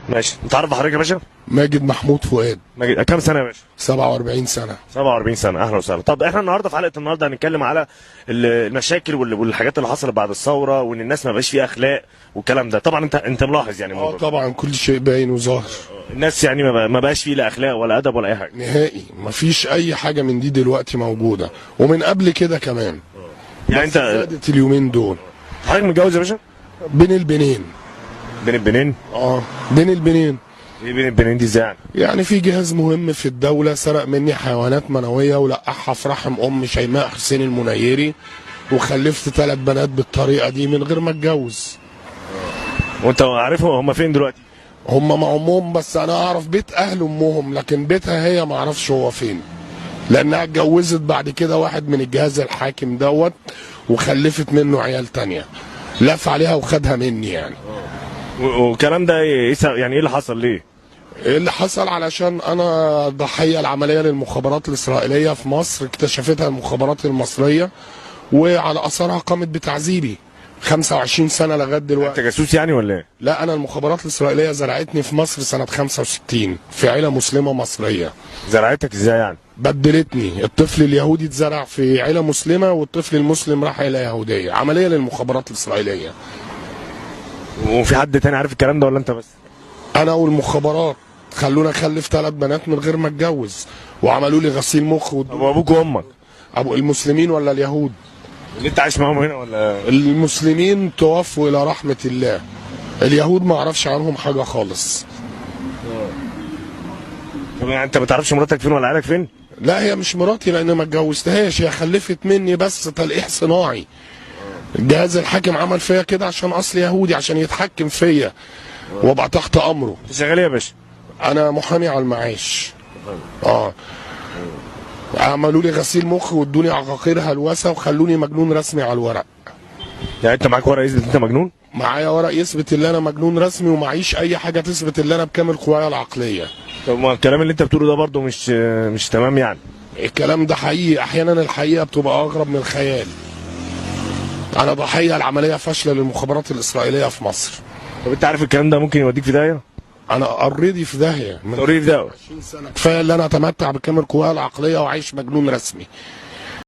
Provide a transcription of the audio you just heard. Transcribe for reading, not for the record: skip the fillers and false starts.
ماشي، نتعرف بحضرتك يا باشا. ماجد محمود فؤاد. ماجد، كام سنه يا باشا؟ 47 سنة. 47 سنه، اهلا وسهلا. طب احنا النهارده في حلقه النهارده هنتكلم على المشاكل والحاجات اللي حصلت بعد الثوره، وان الناس ما بقاش فيها اخلاق والكلام ده. طبعا انت ملاحظ يعني الموضوع ده. طبعا كل شيء باين وظاهر. الناس يعني ما بقاش فيه لا اخلاق ولا ادب ولا اي حاجه نهائي مفيش اي حاجة من دي دلوقتي موجودة، ومن قبل كده كمان. يعني. بس زادت اليومين دول. حضرتك متجوز يا باشا؟ بين البنين. بين البنين؟ بين البنين. ايه بين البنين دي ازاي يعني؟ يعني في جهاز مهم في الدولة سرق مني حيوانات منوية ولقحها في رحم ام شيماء حسين المنيري، وخلفت 3 بنات بالطريقة دي من غير ما اتجوز. وانت عارفهم هم فين دلوقتي؟ هم مع امهم، بس انا اعرف بيت اهل امهم، لكن بيتها هي ما اعرفش هو فين، لانها اتجوزت بعد كده واحد من الجهاز الحاكم دوت وخلفت منه عيال تانية، لف عليها وخدها مني يعني. والكلام ده يعني ايه اللي حصل ليه؟ اللي حصل علشان انا ضحيه العمليه للمخابرات الاسرائيليه في مصر، اكتشفتها المخابرات المصريه وعلى اثرها قامت بتعذيبي 25 سنه لغايه دلوقتي. انت جاسوس يعني ولا ايه؟ لا، انا المخابرات الاسرائيليه زرعتني في مصر سنه 65 في عيله مسلمه مصريه. زرعتك ازاي يعني؟ بدلتني، الطفل اليهودي اتزرع في عيله مسلمه والطفل المسلم راح عيله يهوديه، عمليه للمخابرات الاسرائيليه. وفي حد تاني عارف الكلام ده ولا انت بس؟ انا والمخابرات خلونا اخلف 3 بنات من غير ما اتجوز، وعملوا لي غسيل مخ ابو ابوك وامك؟ ابو المسلمين ولا اليهود؟ اللي انت عايش معاهم هنا ولا؟ المسلمين توفوا الى رحمه الله، اليهود ما اعرفش عنهم حاجه خالص. طب يعني انت ما تعرفش مراتك فين ولا عيالك فين؟ لا، هي مش مراتي لان ما اتجوزتهاش، هي خلفت مني بس تلقيح صناعي. الجهاز الحاكم عمل فيا كده عشان اصل يهودي، عشان يتحكم فيا وابقى تحت امره. انت شغال ايه يا باشا؟ انا محامي على المعاش. عملوا لي غسيل مخ وادوني عقاقير هلوسه وخلوني مجنون رسمي على الورق. يعني انت معاك ورق يثبت انت مجنون؟ معايا ورق يثبت ان انا مجنون رسمي، ومعيش اي حاجه تثبت ان انا بكامل قوايا العقليه. طب ما الكلام اللي انت بتقوله ده برضه مش تمام يعني؟ الكلام ده حقيقي، احيانا الحقيقه بتبقى اغرب من الخيال. انا ضحيه العمليه فاشله للمخابرات الاسرائيليه في مصر. طب انت عارف الكلام ده ممكن يوديك في داهيه؟ انا اوريدي في داهيه من اوريدي في داهيه. 20 سنه، كفايه ان انا اتمتع بكامل قوايا العقليه وعايش مجنون رسمي.